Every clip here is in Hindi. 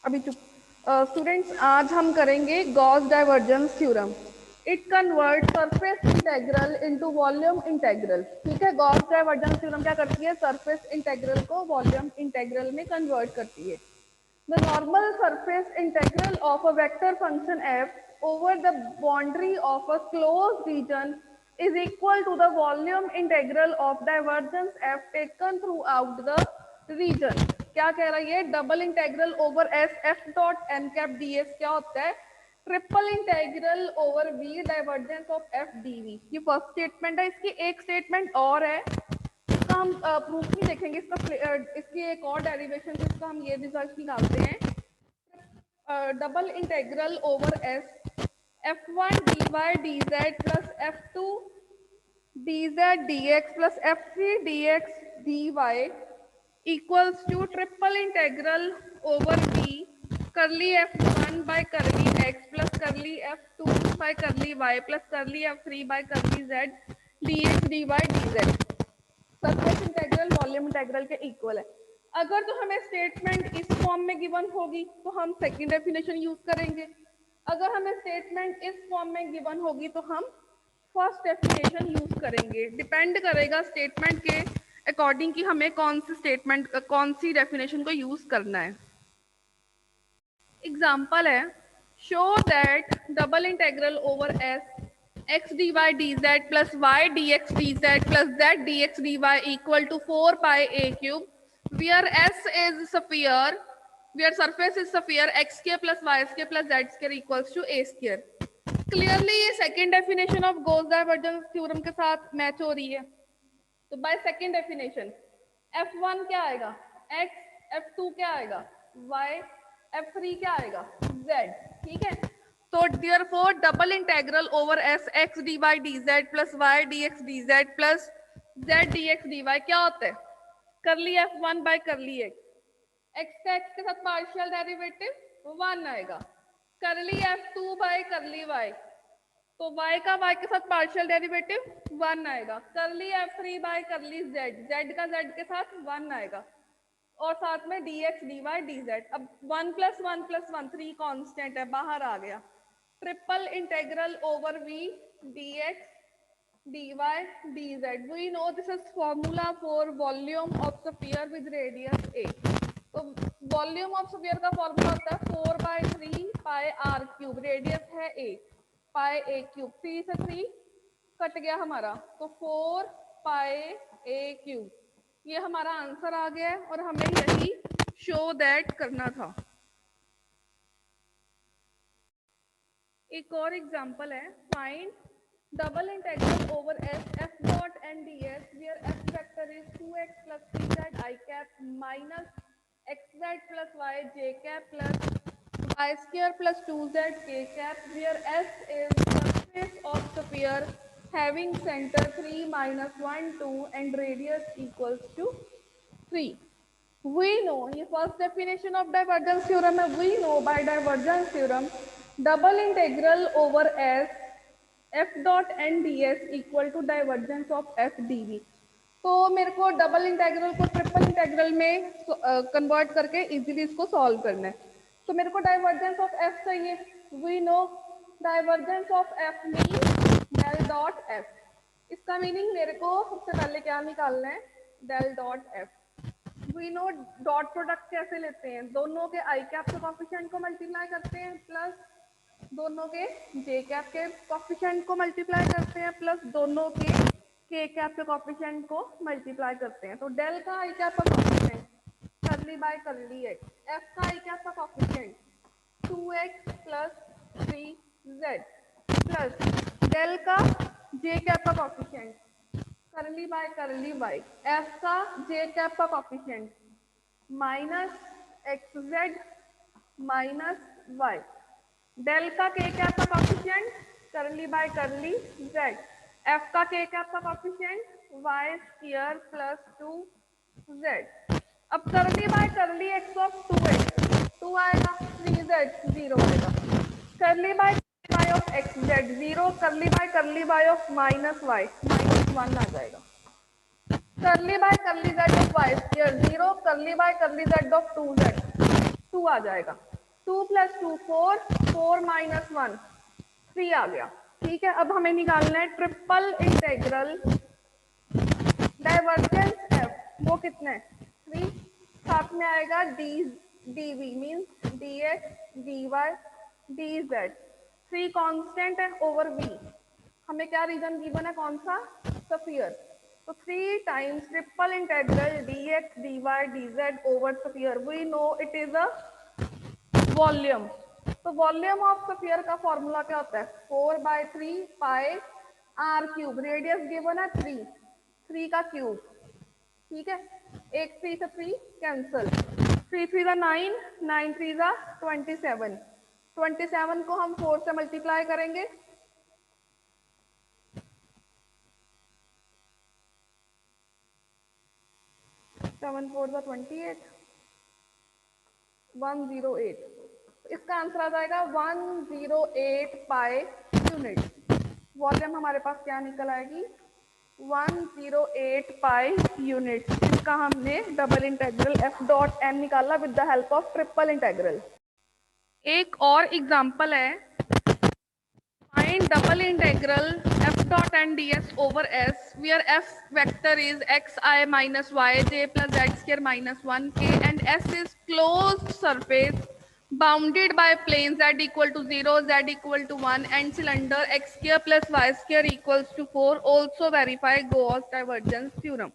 अभी चुप। स्टूडेंट्स, आज हम करेंगे Gauss divergence theorem. It convert surface integral into volume integral. ठीक है, गॉस डाइवर्जेंस थ्योरम क्या करती है? सरफेस इंटेग्रल को वॉल्यूम इंटेग्रल में कन्वर्ट करती है। The normal surface integral of a vector function f over the boundary of a closed region is equal to the volume integral of divergence f taken throughout the region। क्या कह रही है? Double integral over S F dot N cap D S क्या होता है? Triple integral over V divergence of F D V. ये फर्स्ट स्टेटमेंट है। इसकी एक स्टेटमेंट और है, इसका हम प्रूफ नहीं देखेंगे। इसकी एक और डेरिवेशन से इसका हम ये रिजल्ट निकालते हैं। Double integral over S F one D Y D Z plus F two D Z D X plus F three D x D Y equals to triple integral over V curly F one by curly X plus curly F two by curly Y plus curly F three by curly Z D x D Y D Z. Surface integral volume integral के इक्वल है। अगर तो हमें स्टेटमेंट इस फॉर्म में गिवन होगी तो हम सेकंड डेफिनेशन यूज करेंगे। अगर हमें स्टेटमेंट इस फॉर्म में गिवन होगी तो हम फर्स्ट डेफिनेशन यूज करेंगे। डिपेंड करेगा स्टेटमेंट के अकॉर्डिंग कि हमें कौन सी स्टेटमेंट कौन सी डेफिनेशन को यूज करना है। एग्जाम्पल है, show that double integral over S x dy dz plus y dx dz plus z dx dy equal to 4 pi a cube, where s is sphere, where surface is sphere x square plus y square plus z square equals to a square। Clearly ये second definition of Gauss divergence theorem के साथ मैच हो रही है। तो बाय सेकेंड डेफिनेशन f1 क्या आएगा? x, f2 क्या आएगा? y, f3 क्या आएगा? z। ठीक है, तो therefore double integral over S X D Y D Z plus Y D x D Z plus Z D x D Y क्या होता है? Curly F one by curly X का एक्स के साथ पार्शियल डेरिवेटिव 1 आएगा। Curly F two by curly Y, तो y का y के साथ पार्शियल डेरिवेटिव 1 आएगा। Curly F three by curly Z, Z का जेड के साथ 1 आएगा और साथ में D x D Y D Z. अब 1 प्लस 1 प्लस 1 3 कॉन्स्टेंट है, बाहर आ गया। Triple integral over V D x D Y D Z. We know this is formula for volume of sphere with radius A. तो वॉल्यूम ऑफ स्फीयर का फॉर्मूला होता है 4 by 3 pi R cube, radius है ए, पाई ए क्यूब। 3 से 3 कट गया हमारा, तो 4 पाई ए क्यूब। ये हमारा आंसर आ गया है और हमें यही शो दैट करना था। एक और एग्जांपल है, find double integral over S F dot N D S where F vector is 2x plus 3z I cap minus xz plus y j cap plus y square plus 2z k cap where s is surface of sphere having center 3 minus 1 2 and radius equals to 3। We know, ये first definition of divergence theorem है। We know by divergence theorem double integral over S F dot N D S equal to divergence of F D V. तो मेरे को डबल इंटेग्रल को ट्रिपल इंटेग्रल में कन्वर्ट करके इजीली इसको सॉल्व करना है। तो मेरे को डाइवर्जेंस ऑफ एफ चाहिए। We know divergence of F means del dot F. इसका मीनिंग मेरे को सबसे पहले क्या निकालना है? Del dot F. We know dot product कैसे लेते हैं? दोनों के आई कैप के कॉफिशिएंट को मल्टीप्लाई करते हैं प्लस दोनों के जे कैप के कॉफिशिएंट को मल्टीप्लाई करते हैं प्लस दोनों के कैप के कॉफिशिएंट को मल्टीप्लाई करते हैं। तो डेल का आई कैप का coefficient curly by curly X, F का आई कैप का coefficient 2x plus 3z plus del का जे कैप का coefficient curly by curly Y, F का जे कैप का coefficient minus X Z minus Y, del का के कैप का coefficient curly by curly Z, F का के कैप का coefficient Y square plus 2z। अब करली by curly x of 2x 2 आएगा, 3z 0 आएगा। Curly by Y of X Z 0, curly by of minus Y minus 1 आ जाएगा। Curly by curly Z of Y square 0, curly by curly Z of 2z 2 आ जाएगा। 2 + 2 4, 4 - 1 3 आ गया। ठीक है, अब हमें निकालना है ट्रिपल इंटेग्रल डाइवर्जेंस एफ, वो कितना है 3, साथ में आएगा D V means D x D Y D Z, 3 constant है ओवर वी। हमें क्या रीजन गिवन है, कौन सा, स्फीयर। तो 3 times triple integral D x D Y D Z over sphere, we know it is a volume. तो वॉल्यूम ऑफ स्फीयर का फॉर्मूला क्या होता है, 4/3 pi R cube, radius given है 3, 3 का क्यूब। ठीक है, एक 3 से 3 कैंसल, 3 3 9, 9 3 27, 27 को हम 4 से मल्टीप्लाई करेंगे, 7 4 28, 108। इसका आंसर आ जाएगा 108 पाई यूनिट। वॉल्यूम हमारे पास क्या निकल आएगी, 108 पाई यूनिट। इसका हमने double integral F dot N निकाला with the help of triple integral. एक और एग्जांपल है, find double integral F dot N D S over S where F vector is X I minus Y J plus Z square minus 1k and S is closed surface bounded by plane z equal to 0, z equal to 1 and cylinder x square plus y square equals to 4, also verify Gauss divergence theorem।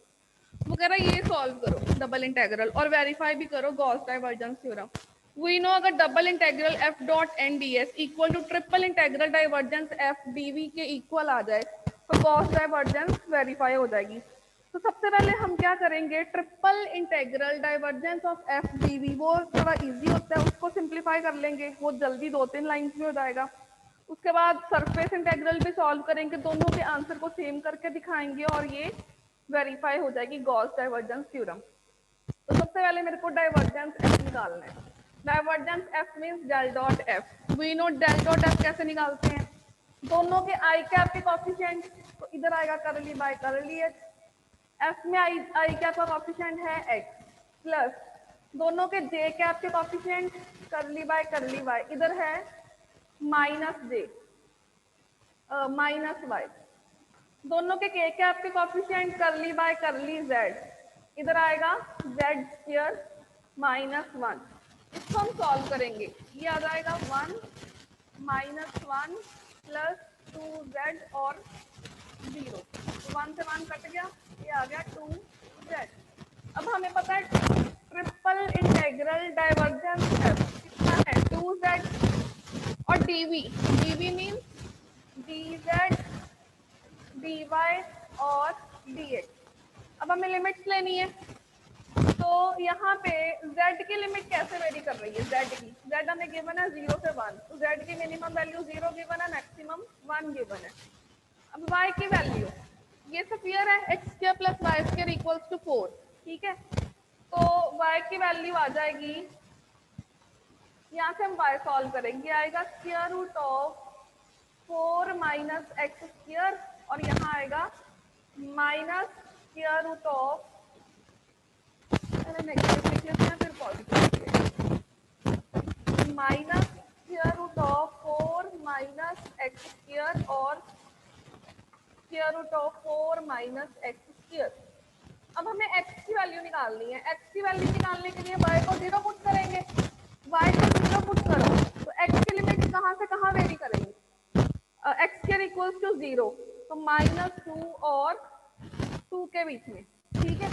वो कह रहा है ये सॉल्व करो डबल इंटेग्रल और वेरीफाई भी करो Gauss divergence theorem. We know अगर double integral F dot N D S equal to triple integral divergence F D V के इक्वल आ जाए तो गॉस डाइवर्जेंस वेरीफाई हो जाएगी। तो सबसे पहले हम क्या करेंगे, triple integral divergence of F D V, वो थोड़ा इजी होता है, उसको सिंप्लीफाई कर लेंगे, वो जल्दी 2-3 लाइन्स में हो जाएगा। उसके बाद सरफेस इंटेग्रल भी सॉल्व करेंगे, दोनों के आंसर को सेम करके दिखाएंगे और ये वेरीफाई हो जाएगी गॉस डाइवर्जेंस थ्योरम। तो सबसे पहले मेरे को डाइवर्जेंस एफ निकालना है। Divergence F means del dot F. We know del dot F कैसे निकालते हैं, दोनों के आई कैप के कॉफिशिएंट, तो इधर आएगा करली बाय करली एच, एफ में आई कैप का कॉफिशिएंट है एक्स, प्लस दोनों के जे कैप के coefficient curly by curly Y, इधर है माइनस जे माइनस वाई, दोनों के कैप के coefficient curly by curly Z, इधर आएगा जेड स्क्वायर माइनस 1। इसको हम सॉल्व करेंगे, ये आ जाएगा 1 - 1 प्लस 2z और 0, 1 से 1 कट गया, ये आ गया 2z। अब हमें पता है ट्रिपल इंटेग्रल डाइवर्जेंस कितना है 2z और dv, dv means dz dy और dx। अब हमें लिमिट्स लेनी है, तो यहाँ पे z की लिमिट कैसे वेरी कर रही है, z हमें गिवन है 0 से 1, तो z की मिनिमम वैल्यू 0 गिवन है, मैक्सिमम 1 गिवन है। अब y की वैल्यू, ये स्फीयर है x square plus y square equals to 4, ठीक है, तो y की वैल्यू आ जाएगी, यहाँ से हम y सॉल्व करेंगे, आएगा square root of 4 minus X square और यहाँ आएगा minus square root of, negative लिख लेते हैं फिर positive, minus square root of 4 minus X square और square root of 4 minus X square. अब हमें x की वैल्यू निकालनी है, x की वैल्यू निकालने के लिए y को 0 पुट करेंगे, y को 0 पुट करो तो x की लिमिट कहाँ से कहाँ वेरी करेंगे, x स्क्वायर इक्वल्स टू 0, तो -2 और 2 के बीच में, ठीक है।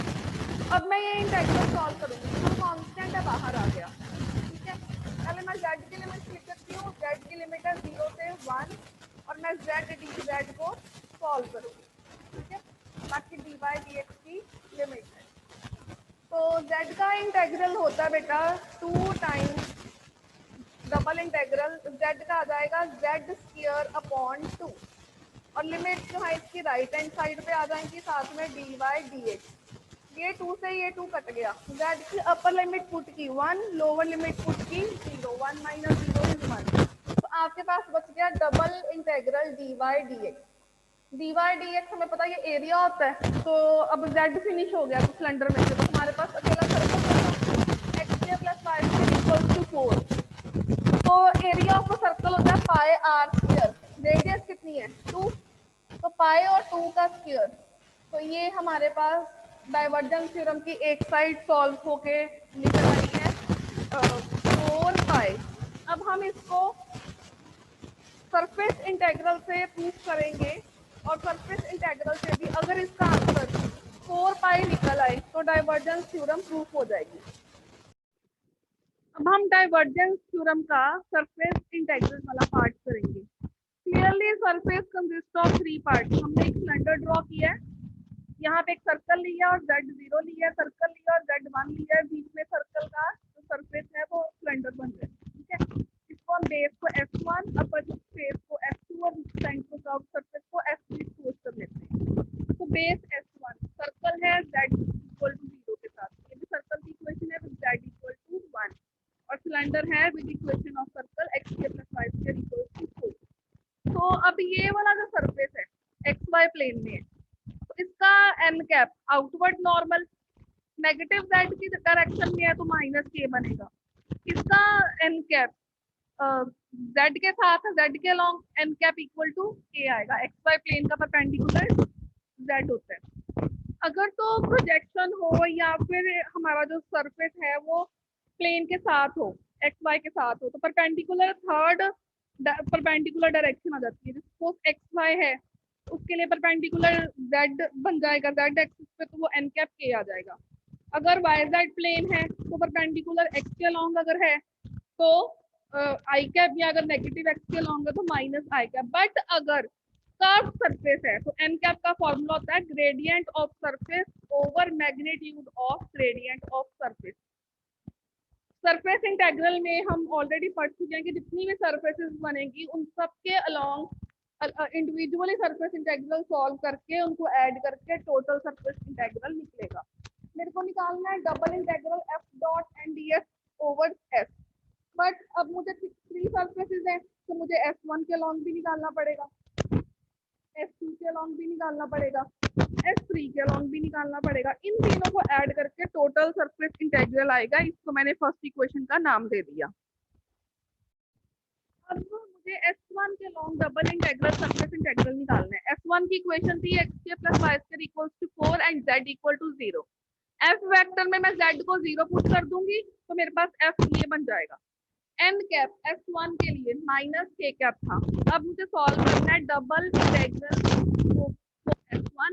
अब मैं ये इंटेग्रल सॉल्व करूंगी, तो कांस्टेंट है बाहर आ गया, ठीक है। पहले मैं z की लिमिट लिख सकती हूँ, z की लिमिट है 0 से 1 और मैं z dz को सॉल्व करूंगी, ठीक है, बाकी dy dx की लिमिट है। तो z का इंटेग्रल होता है बेटा 2 टाइम्स डबल इंटेग्रल, z का आ जाएगा z स्क्वायर अपॉन 2 और लिमिट जो है इसकी राइट हैंड साइड पे आ जाएंगी, साथ में dy dx, ये 2 से ये 2 कट गया, z की अपर लिमिट पुट की 1, लोअर लिमिट पुट की 0, 1 माइनस 0 इज 1, तो आपके पास बच गया double integral dy dx। dy dx हमें पता है ये एरिया होता है, तो अब z फिनिश हो गया तो सिलेंडर में से, तो हमारे पास अकेला सर्कल होगा, x square plus y square equals to 4, of circle होता है पाई आर स्क्वायर, रेडियस कितनी है 2, तो पाई और 2 का स्क्वायर। तो ये हमारे पास डाइवर्जेंस थ्योरम की एक साइड सॉल्व होके निकल आई है 4 पाई। अब हम इसको सरफेस इंटेग्रल से प्रूफ करेंगे, और सरफेस इंटेग्रल से भी अगर इसका आंसर 4 पाई निकल आए तो डाइवर्जेंस थ्योरम प्रूफ हो जाएगी। अब हम डाइवर्जेंस थ्योरम का सरफेस इंटेग्रल वाला पार्ट करेंगे। Clearly surface consist of 3 parts. हमने एक सिलेंडर ड्रॉ किया है, यहाँ पे एक सर्कल लिया और z0 लिया है, सर्कल लिया और z1 लिया है, बीच में सर्कल का जो सरफेस है वो सिलेंडर बन रहा है। ठीक है, इसको हम बेस को S1, अपर फेस को S2 और सेंटर कर्व सरफेस को S3 सोच कर लेते हैं। तो बेस S1 सर्कल है z इक्वल टू 0 के साथ, ये भी सर्कल की इक्वेशन है विद z इक्वल टू 1, और सिलेंडर है with equation of circle x² + y² equal to 4। तो अब ये वाला जो सरफेस है XY प्लेन में है, तो इसका n cap outward normal negative z की डायरेक्शन में है तो -k बनेगा। इसका n कैप z के साथ z के long n cap equal to k आएगा। XY प्लेन का परपेंडिकुलर z होता है। अगर तो प्रोजेक्शन हो या फिर हमारा जो सरफेस है वो प्लेन के साथ हो, XY के साथ हो, तो परपेंडिकुलर थर्ड परपेंडिकुलर डायरेक्शन आ जाती है। सपोज XY है, उसके लिए परपेंडिकुलर z बन जाएगा z एक्सिस पे, तो वो n कैप k आ जाएगा। अगर YZ प्लेन है तो परपेंडिकुलर x के लॉन्ग अगर है तो i कैप, या अगर नेगेटिव x के लॉन्ग है तो -i कैप। बट अगर कर्व सरफेस है तो n कैप का फॉर्मूला होता है gradient of surface over magnitude of gradient of surface. Surface integral में हम ऑलरेडी पढ़ चुके हैं कि जितनी भी सरफेसेस बनेगी उन सब के along individually surface integral solve करके उनको ऐड करके टोटल सरफेस इंटेग्रल निकलेगा। मेरे को निकालना है double integral f dot N D S over s। But अब मुझे 3 सरफेसेस हैं तो मुझे S1 के लॉन्ग भी निकालना पड़ेगा, S2 के लॉन्ग भी निकालना पड़ेगा, S3 के लॉन्ग भी निकालना पड़ेगा। इन तीनों को ऐड करके टोटल सरफेस इंटेग्रल आएगा। इसको मैंने फर्स्ट इक्वेशन का नाम दे दिया। अब मुझे S1 के long double integral surface integral निकालना है। S1 की इक्वेशन थी x² + y² equals to 4 and z equal to 0। f vector में मैं z को 0 पुट कर दूंगी तो मेरे पास f ये बन जाएगा। n कैप S1 के लिए -k कैप था। अब मुझे सॉल्व करना है double integral S1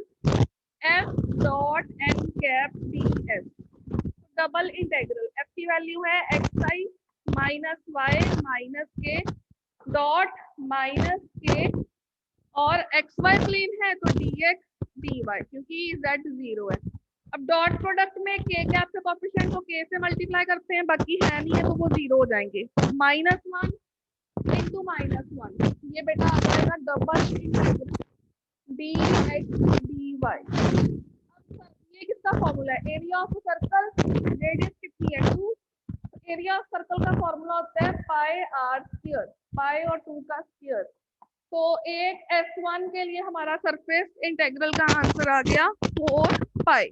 f dot n cap ds। Double integral f की वैल्यू है xi -y -k dot -k, और xy प्लेन है तो dx dy, क्योंकि z 0 है। अब डॉट प्रोडक्ट में k कैप से कोएफिशिएंट को k से मल्टीप्लाई करते हैं, बाकी है नहीं है तो वो 0 हो जाएंगे। -1 इंटू -1, ये बेटा आ जाएगा डबल इंटीग्रल dx dy। अब ये किसका फॉर्मूला है? एरिया ऑफ सर्कल, रेडियस कितनी है 2, एरिया ऑफ सर्कल का फॉर्मूला होता है पाई आर स्क्वायर, पाई और 2 का स्क्वायर। तो एक S1 के लिए हमारा सरफेस इंटेग्रल का आंसर आ गया 4 पाई।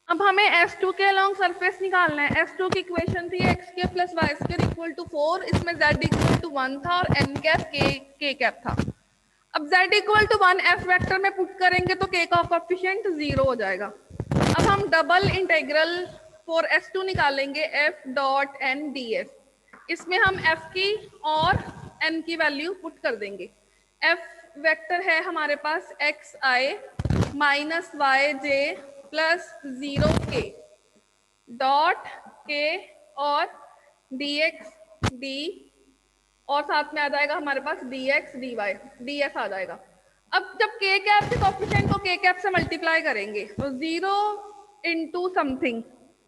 अब हमें S2 के अलोंग सरफेस निकालना है। S2 की इक्वेशन थी x² + y² इक्वल टू 4, इसमें z इक्वल टू 1 था और n कैप k कैप था। अब z equal to 1 f vector में पुट करेंगे तो k का कोएफिशिएंट 0 हो जाएगा। अब हम डबल इंटीग्रल फॉर S2 निकालेंगे f डॉट n ds। इसमें हम f की और n की वैल्यू पुट कर देंगे। f वेक्टर है हमारे पास xi -yj + 0k dot k और dx d, और साथ में आ जाएगा हमारे पास dx dy, ds आ जाएगा। अब जब k कैप के कोएफिशिएंट को k कैप से मल्टीप्लाई करेंगे तो 0 इंटू समथिंग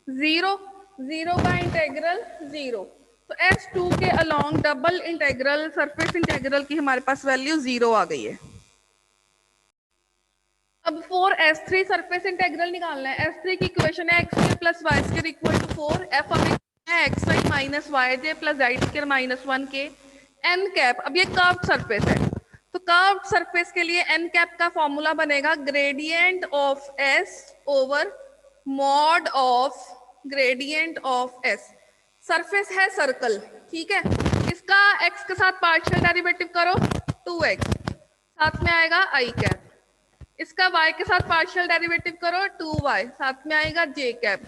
0, 0 का इंटेग्रल 0, तो S2 के along double integral surface integral की हमारे पास वैल्यू 0 आ गई है। अब फॉर S3 सरफेस इंटेग्रल निकालना है। S3 की इक्वेशन है x² + y² equal to 4, f हमें है xi -yj + z² - 1k n cap. अब ये कर्व्ड सरफेस है तो कर्व्ड सरफेस के लिए n कैप का फॉर्मूला बनेगा gradient of s over mod of gradient of s। Surface है सर्कल, ठीक है, इसका x के साथ पार्शियल डेरिवेटिव करो 2x, साथ में आएगा i कैप, इसका y के साथ पार्शियल डेरिवेटिव करो 2y, साथ में आएगा j कैप,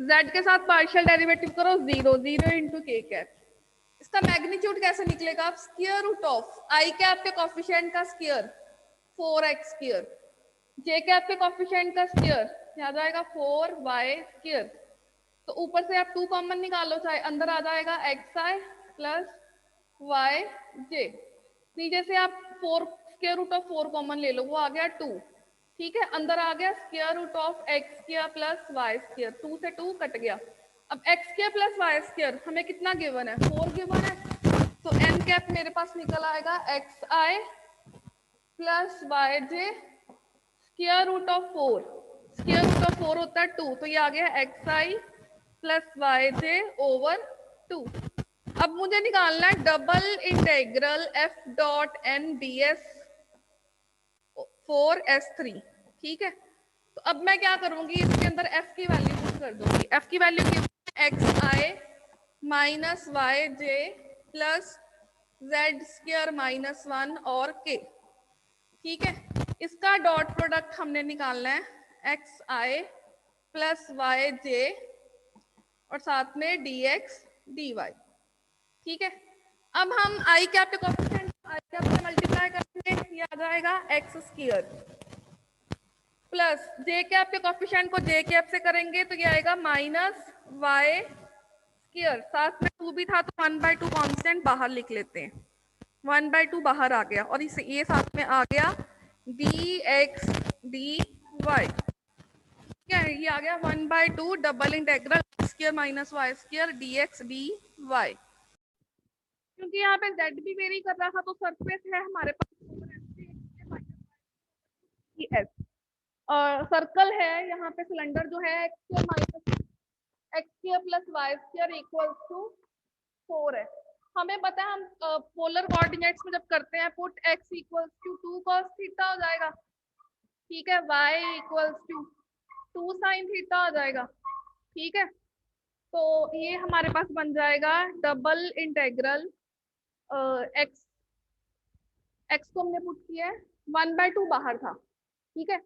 z के साथ पार्शियल डेरिवेटिव करो 0, 0 इंटू k कैप। इसका मैग्नीट्यूड कैसे निकलेगा? आप square root of i cap के कॉफिशिएंट का square 4x square, j cap के कॉफिशिएंट का स्क्वायर आ जाएगा 4y स्क्वायर, तो ऊपर से आप 2 कॉमन निकालो, चाहे अंदर आ जाएगा xi प्लस वाई जे, नीचे से आप 4 स्क्वायर रूट ऑफ 4 कॉमन ले लो, वो आ गया 2, ठीक है, अंदर आ गया square root of x square plus y square, 2 से 2 कट गया। अब x square plus y square हमें कितना गिवन है? 4 गिवन है, तो n कैप मेरे पास निकल आएगा xi plus y j square root of 4, square root of 4 होता है 2, तो ये आ गया xi plus y j over 2। अब मुझे निकालना है double integral f dot n ds for s3, ठीक है, तो अब मैं क्या करूंगी, इसके अंदर f की वैल्यू पुट कर दूंगी, f की value xi minus Y J plus Z square minus 1 और k, ठीक है, इसका डॉट प्रोडक्ट हमने निकालना है xi प्लस वाई जे और साथ में dx dy, ठीक है। अब हम i कैप के कोएफिशिएंट i कैप से मल्टीप्लाई करेंगे, ये आ जाएगा x square plus j cap के कोएफिशिएंट को j कैप से करेंगे तो ये आएगा माइनस y स्क्वायर, साथ में 2 भी था तो 1/2 कांस्टेंट बाहर लिख लेते हैं, 1/2 बाहर आ गया और इसे ये साथ में आ गया dx dy, ठीक है, ये आ गया 1/2 double integral square minus y square dx dy। क्योंकि यहाँ पे z भी वेरी कर रहा था तो सरफेस है हमारे पास s, और सर्कल है, यहाँ पे सिलेंडर जो है x square minus x square plus y square equals to 4 है। हमें पता है हम पोलर कोऑर्डिनेट्स में जब करते हैं put x equals to 2 cos theta हो जाएगा, ठीक है, y equals to 2 sin theta हो जाएगा, ठीक है, तो ये हमारे पास बन जाएगा डबल इंटेग्रल x को हमने पुट किया है 1/2 बाहर था, ठीक है,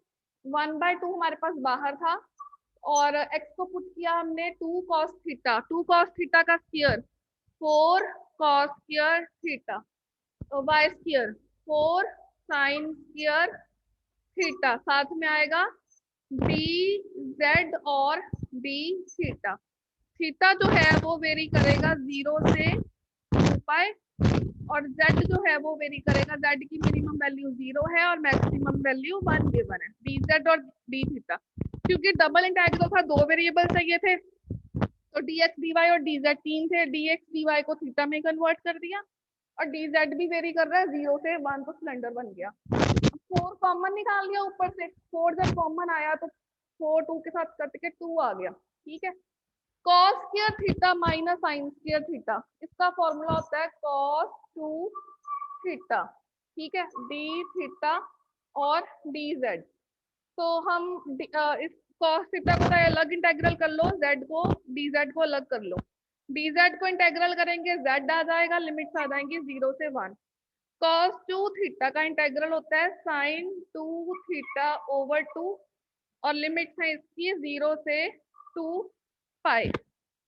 1/2 हमारे पास बाहर था और x को पुट किया हमने 2 cos थीटा, 2 cos थीटा का square 4 cos square theta, y square 4 sin square theta, साथ में आएगा dz और d थीटा, थीटा जो है वो वेरी करेगा 0 से 2 पाई और z जो है वो वेरी करेगा, z की मिनिमम वैल्यू 0 है और मैक्सिमम वैल्यू 1 गिवन है, dz और d थीटा, क्योंकि डबल इंटेग्रल था 2 वेरिएबल चाहिए थे तो dx dy और dz 3 थे, dx dy को थीटा में कन्वर्ट कर दिया और dz भी वेरी कर रहा है 0 से 1, तो सिलेंडर बन गया। 4 कॉमन निकाल लिया ऊपर से, 4 जब कॉमन आया तो 4 2 के साथ कट के 2 आ गया, ठीक है, cos square theta minus sine square theta, इसका फॉर्मूला होता है cos 2 थीटा, ठीक है, d थीटा और dz, तो हम इस cos थीटा को अलग इंटेग्रल कर लो, z को dz को अलग कर लो, dz को इंटेग्रल करेंगे z आ जाएगा, लिमिट्स आ जाएंगी 0 से 1, cos 2 थीटा का इंटेग्रल होता है sin 2 थीटा ओवर 2 और लिमिट्स है इसकी 0 से 2 पाई,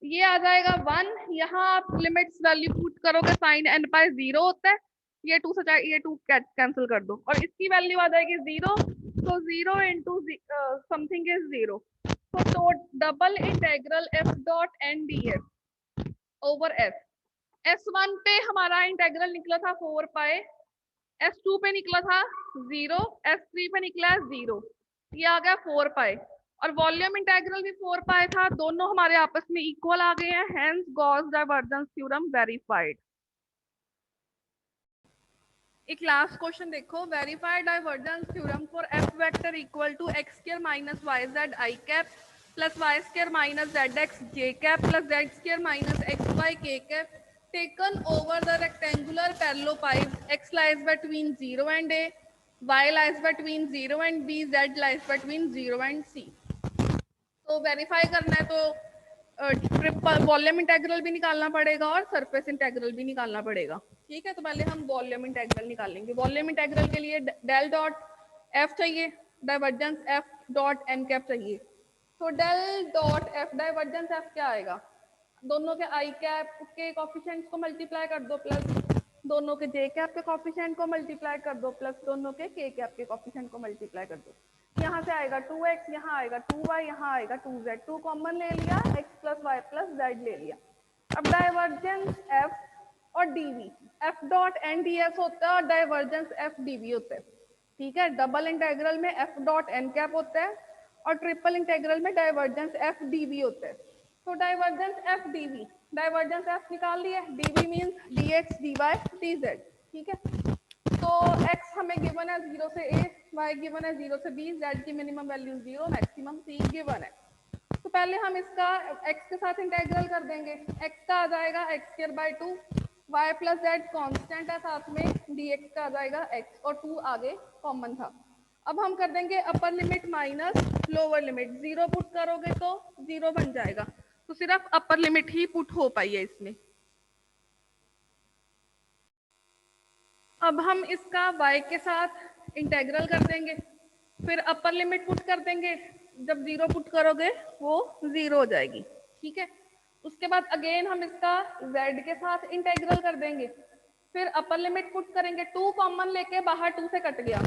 ये आ जाएगा 1, यहाँ आप लिमिट्स वैल्यू पुट करोगे sin n पाई 0 होता है, ये 2 से ये 2 कैंसिल कर दो और इसकी वैल्यू आ जाएगी 0, तो 0 इंटू समथिंग इज 0, तो double integral f dot n ds over f, S1 पे हमारा इंटेग्रल निकला था 4 पाई, S2 पे निकला था 0, S3 पे निकला है 0, ये आ गया 4 पाई और वॉल्यूम इंटेग्रल भी 4 पाई था, दोनों हमारे आपस में इक्वल आ गए हैं, hence Gauss divergence theorem verified. एक लास्ट क्वेश्चन देखो, verified divergence theorem for f vector equal to x square minus yz i cap plus y square minus zx j cap plus z square minus xy k cap taken over the rectangular parallelepiped, x lies between 0 and a, y lies between 0 and b, z lies between 0 and c। तो वेरीफाई करना है तो ट्रिपल वॉल्यूम इंटेग्रल भी निकालना पड़ेगा और सरफेस इंटेग्रल भी निकालना पड़ेगा। ठीक है, तो पहले हम वॉल्यूम इंटेग्रल निकालेंगे। वॉल्यूम इंटेग्रल के लिए डेल डॉट एफ चाहिए, divergence f dot N cap चाहिए। तो del dot f divergence f क्या आएगा, दोनों के आई कैप के कोफिशिएंट्स को मल्टीप्लाई कर दो प्लस दोनों के जे कैप के कोफिशिएंट को मल्टीप्लाई कर दो प्लस दोनों के के कैप के कोफिशिएंट को मल्टीप्लाई कर दो। यहाँ से आएगा 2x, यहाँ आएगा 2y, यहाँ आएगा 2z, 2 कॉमन ले लिया, x plus y plus z ले लिया। अब डाइवर्जेंस f और dv, f dot N D s होता है और डाइवर्जेंस f dv होता है। ठीक है, डबल इंटेग्रल में f डॉट एन कैप होता है और ट्रिपल इंटेग्रल में डाइवर्जेंस f dv होता है। तो divergence f dv, divergence f निकाल लिया, dv means dx dy dz। ठीक है, तो x हमें गिवन है 0 से a, y गिवन है 0 से b, z की minimum value 0, maximum c given है। तो पहले हम इसका x के साथ इंटेग्रल कर देंगे। x का आ जाएगा x square by 2, y plus Z constant है साथ में, dx का आ जाएगा x और 2 आगे कॉमन था। अब हम कर देंगे अपर limit minus lower limit, 0 put करोगे तो 0 बन जाएगा, तो सिर्फ अपर लिमिट ही पुट हो पाई है इसमें। अब हम इसका y के साथ इंटेग्रल कर देंगे, फिर अपर लिमिट पुट कर देंगे, जब 0 पुट करोगे वो 0 हो जाएगी। ठीक है, उसके बाद अगेन हम इसका z के साथ इंटेग्रल कर देंगे, फिर अपर लिमिट पुट करेंगे, 2 कॉमन लेके बाहर 2 से कट गया,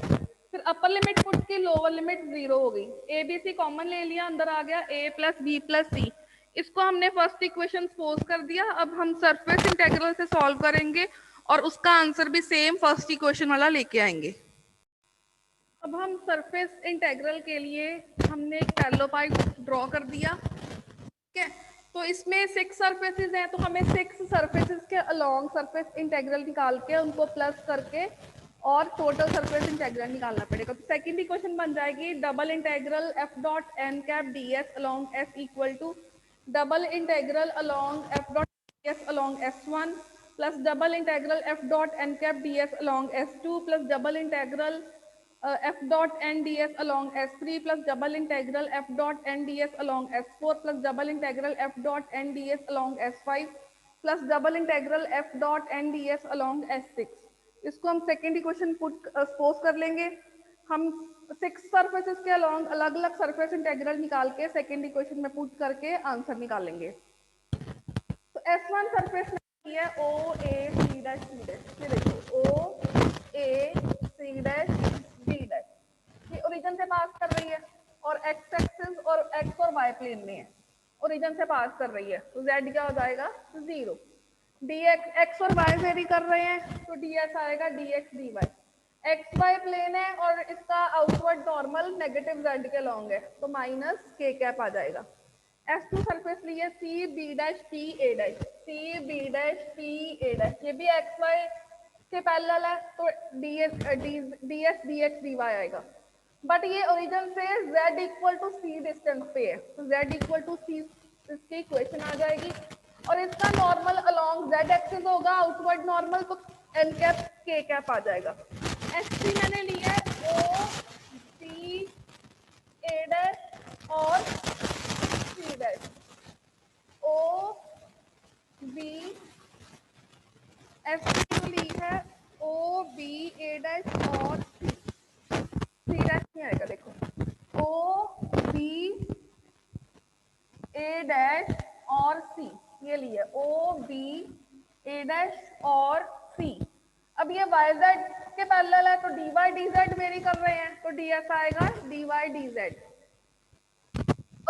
फिर अपर लिमिट पुट की लोअर लिमिट 0 हो गई, ए बी सी कॉमन ले लिया, अंदर आ गया a प्लस बी प्लस सी। इसको हमने फर्स्ट इक्वेशन सपोज कर दिया। अब हम सरफेस इंटेग्रल से सॉल्व करेंगे और उसका आंसर भी सेम फर्स्ट इक्वेशन वाला लेके आएंगे। अब हम सरफेस इंटेग्रल के लिए हमने एक पैरेलल पाइप ड्रॉ कर दिया। ठीक है, तो इसमें 6 सरफेसेस हैं, तो हमें 6 सरफेसेस के अलोंग सरफेस इंटेग्रल निकाल के उनको प्लस करके और टोटल सरफेस इंटेग्रल निकालना पड़ेगा। तो सेकंड इक्वेशन बन जाएगी double integral F dot N cap D s along s equal to double integral along f dot d s along s one plus double integral F dot N cap D s along s two plus double integral f dot n ds along s3 plus double integral f dot n ds along s4 plus double integral f dot n ds along s5 plus double integral f dot n ds along s6। इसको हम सेकेंड इक्वेशन पुट सपोज कर लेंगे। हम 6 सरफेसेस के अलोंग अलग अलग सरफेस इंटेग्रल निकाल के सेकेंड इक्वेशन में पुट करके आंसर निकालेंगे। तो S1 सरफेस है ओ ए सी डैश सी डैश, ये देखो ओ ए सी डैश डी डैश, ये ओरिजिन से पास कर रही है और एक्स एक्सिस और एक्स और वाई प्लेन में है, ओरिजिन से पास कर रही है, तो जेड क्या हो जाएगा 0। डी एक्स और वाई वेरी कर रहे हैं तो डी एस आएगा d x D y. X y plane है और इसका आउटवर्ड नॉर्मल नेगेटिव जेड के लॉन्ग है, तो माइनस के कैप आ जाएगा। S2 सरफेस लिए C B dash P A dash, C B dash P A dash, ये भी एक्स वाई के पैरेलल है, तो D s d x D y आएगा। बट ये ओरिजिन से z equal to c distance पे है, तो z इक्वल टू सी इसकी इक्वेशन आ जाएगी और इसका नॉर्मल अलोंग z एक्सिस होगा, आउटवर्ड नॉर्मल, तो एन कैप के कैप आ जाएगा। S3 मैंने लिया है ओ सी ए डैश और C dash, O B S3 ली है ओ बी ए डैश और सी डैश नहीं आएगा, देखो ओ बी ए डैश और सी, ये लिए ओ बी ए डैश और सी। अब ये वाई जेड के पैरेलल है तो d Y D z vary कर रहे हैं, तो डी एस आएगा D Y D z.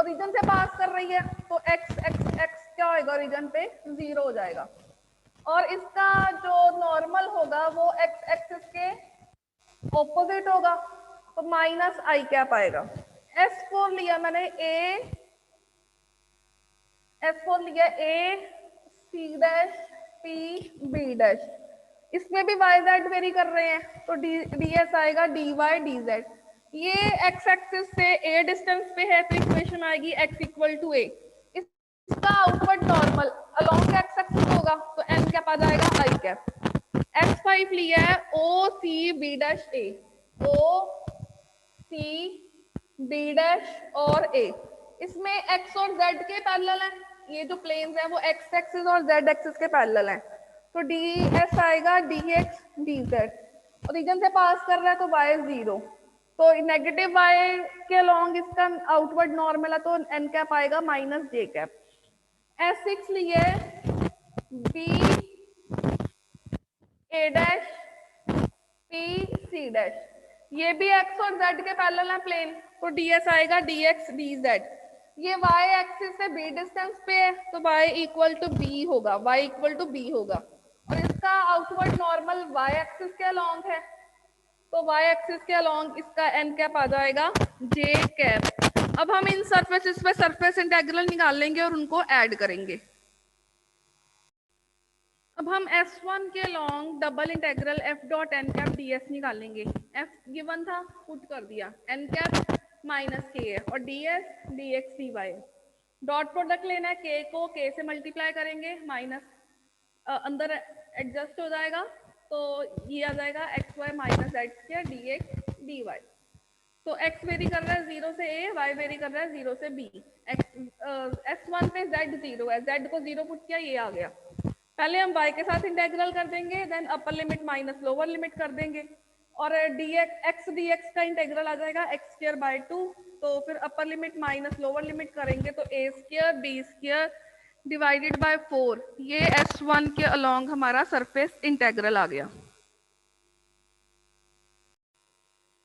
Origin से पास कर रही है तो एक्स एक्स एक्स क्या होगा, ओरिजिन पे 0 हो जाएगा और इसका जो नॉर्मल होगा वो एक्स एक्सिस के ऑपोजिट होगा, तो माइनस आई कैप आएगा। S4 लिया मैंने S4 लिया A C dash P B dash, इसमें भी वाई जेड वेरी कर रहे हैं तो डी एस आएगा डी वाई डी जेड। ये एक्स एक्सिस से ए डिस्टेंस पे है तो इक्वेशन आएगी एक्स इक्वल टू ए, इसका outward normal along x axis होगा तो एन कैप आ जाएगा आई कैप। S5 लिया है ओ सी बी डैश ए, ओ सी बी डैश और ए, इसमें x और z के पैरेलल है, ये जो प्लेन्स है वो एक्स एक्सिस और जेड एक्सिस के पैरेलल हैं, तो डी एस आएगा d x D z, origin से पास कर रहा है तो वाई 0, तो नेगेटिव वाई के अलोंग इसका आउटवर्ड नॉर्मल है तो एन कैप आएगा माइनस जे कैप। S6 लिए बी ए डैश पी सी डैश, ये भी एक्स और जेड के पैरेलल है प्लेन, तो डीएस आएगा dx dz। ये y एक्सिस से b डिस्टेंस पे है तो y इक्वल टू बी होगा, y इक्वल टू बी होगा, और इसका आउटवर्ड नॉर्मल y एक्सिस के अलोंग है, तो y एक्सिस के अलोंग इसका n कैप आ जाएगा j कैप। अब हम इन सरफेसेस पे सरफेस इंटीग्रल निकाल लेंगे और उनको ऐड करेंगे। अब हम S1 के long double integral f dot N cap D S निकालेंगे। f गिवन था, पुट कर दिया, एन कैप माइनस के है और d s d x D y. Dot product लेना है, k को k से मल्टीप्लाई करेंगे, माइनस अंदर एडजस्ट हो जाएगा, तो ये आ जाएगा x y minus z square d x D y. तो x वेरी कर रहा है 0 से a, y वेरी कर रहा है 0 से b। S1 पे z 0 है, z को 0 पुट किया, ये आ गया। पहले हम y के साथ इंटेग्रल कर देंगे, then upper limit minus lower limit कर देंगे, और x dx का इंटेग्रल आ जाएगा x स्क्वायर बाय 2, तो फिर upper limit minus lower limit करेंगे तो a square b square divided by 4, ये S1 के अलोंग हमारा सरफेस इंटेग्रल आ गया।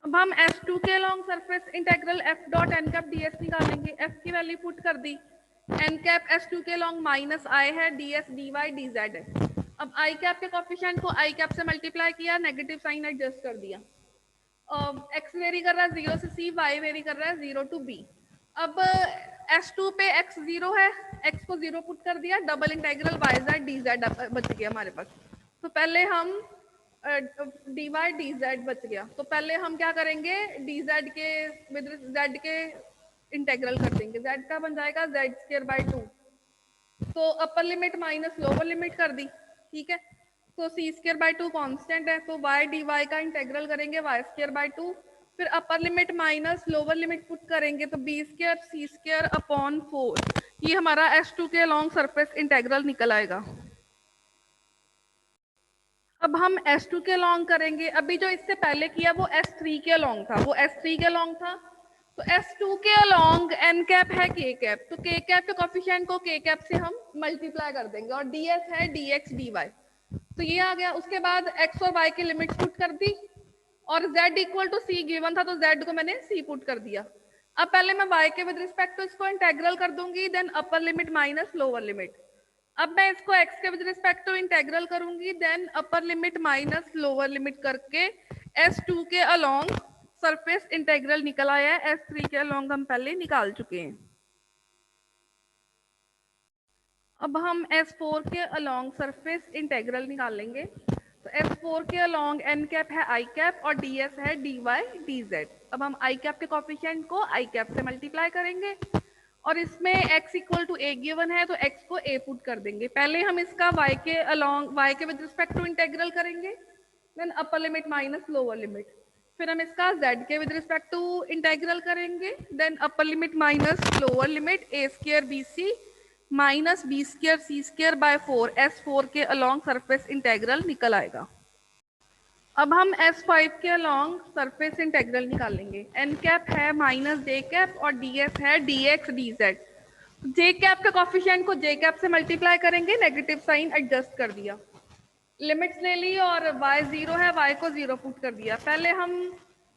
अब हम S2 के along surface integral f dot N cap D S निकालेंगे। f की वैल्यू पुट कर दी, एन कैप S2 के अलोंग माइनस आई है, d s d Y D z है। अब आई कैप के कोफिशिएंट को आई कैप से मल्टीप्लाई किया, नेगेटिव साइन एडजस्ट कर दिया। x वेरी कर रहा है 0 से c, y वेरी कर रहा है 0 टू b। अब S2 पे x 0 है, x को 0 पुट कर दिया, double integral y Z D Z बच गया हमारे पास। तो पहले हम डी वाई डी जेड बच गया, तो पहले हम क्या करेंगे, डी जेड के विद जेड के इंटेग्रल कर देंगे, जेड का बन जाएगा जेड स्क्वायर बाय 2, तो अपर लिमिट माइनस लोअर लिमिट कर दी, ठीक है। तो सी स्क्वायर बाय 2 कॉन्स्टेंट है, तो वाई डी वाई का इंटेग्रल करेंगे वाई स्क्वायर बाय 2, फिर upper limit minus lower limit put करेंगे तो B square c square upon 4, ये हमारा S2 के लॉन्ग सरफेस इंटेग्रल निकल आएगा। अब हम S2 के लॉन्ग करेंगे, अभी जो इससे पहले किया वो S3 के लॉन्ग था, वो S3 के लॉन्ग था, तो S2 के अलॉन्ग n कैप है k कैप, तो k कैप के कोफिशिएंट को k कैप से हम मल्टीप्लाई कर देंगे, और ds है dx dy, तो ये आ गया। उसके बाद x और y की लिमिट पुट कर दी, और z equal to c given था, तो z को मैंने c पुट कर दिया। अब पहले मैं y के विद रिस्पेक्ट टू इसको इंटेग्रल कर दूंगी, then upper limit minus lower limit. अब मैं इसको x के विद रिस्पेक्ट टू इंटेग्रल करूंगी, then upper limit minus lower limit करके S2 के अलोंग सरफेस इंटेग्रल निकल आया है, S3 के अलोंग हम पहले निकाल चुके हैं। अब हम S4 के अलोंग सरफेस इंटेग्रल निकालेंगे, तो S4 के अलोंग n कैप है i कैप और ds है dy dz। अब हम i कैप के कोफिशिएंट को i कैप से मल्टीप्लाई करेंगे, और इसमें x equal to a given है, तो x को a पुट कर देंगे। पहले हम इसका y के अलोंग y के विद रिस्पेक्ट टू इंटेग्रल करेंगे, then upper limit minus lower limit, फिर हम इसका z के विद रिस्पेक्ट टू इंटेग्रल करेंगे, then upper limit minus lower limit a square B c minus b square c square by 4, S4 के अलोंग सरफेस इंटेग्रल निकल आएगा। अब हम S5 के अलोंग सरफेस इंटेग्रल निकालेंगे, n कैप है माइनस j कैप और ds है dx dz। j कैप के कोफिशिएंट को j कैप से मल्टीप्लाई करेंगे, नेगेटिव साइन एडजस्ट कर दिया, लिमिट्स ले ली, और y 0 है, y को 0 पुट कर दिया। पहले हम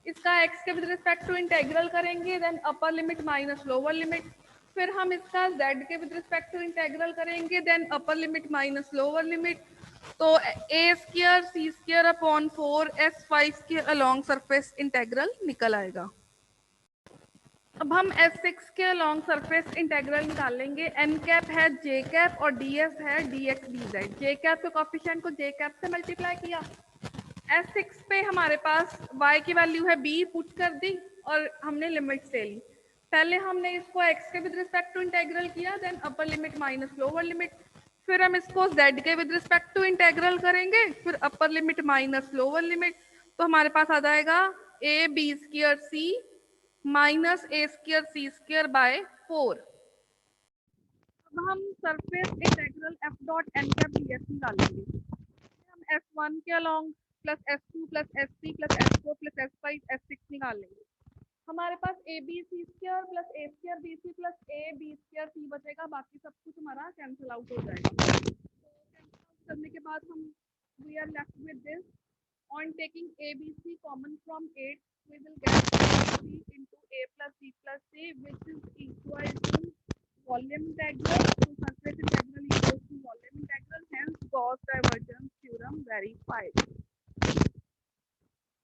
इसका x के विद रिस्पेक्ट टू इंटेग्रल करेंगे, then upper limit minus lower limit, फिर हम इसका z के विद रिस्पेक्ट टू इंटेग्रल करेंगे, then upper limit minus lower limit, तो a square c square upon 4 S5 के अलोंग सरफेस इंटेग्रल निकल आएगा। अब हम S6 के अलोंग सरफेस इंटेग्रल निकालेंगे, n कैप है j कैप और ds है dx dz। j कैप के कोफिशिएंट को j कैप से मल्टीप्लाई किया, S6 पे हमारे पास y की वैल्यू है b, पुट कर दी, और हमने लिमिट्स ले ली। पहले हमने इसको x के विद रिस्पेक्ट टू इंटेग्रल किया, then upper limit minus lower limit, फिर हम इसको z के विद रिस्पेक्ट टू इंटेग्रल करेंगे, फिर upper limit minus lower limit, तो हमारे पास आ जाएगा a b square c minus a square c square by 4। अब हम surface integral F dot N cap D S निकालेंगे। हम S1 के along plus S2 plus S3 plus S4 plus S5 S6 निकाल लेंगे। हमारे पास A B C square plus A square B C plus A B square C बचेगा, बाकी सब कुछ हमारा कैंसिल आउट हो जाएगा। तो कैंसिल आउट करने के बाद हम we are left with this. On taking ABC common from 8, we will get C into A plus B plus C, which is equal to volume integral. So surface integral equals to volume integral. Hence, Gauss divergence theorem verified.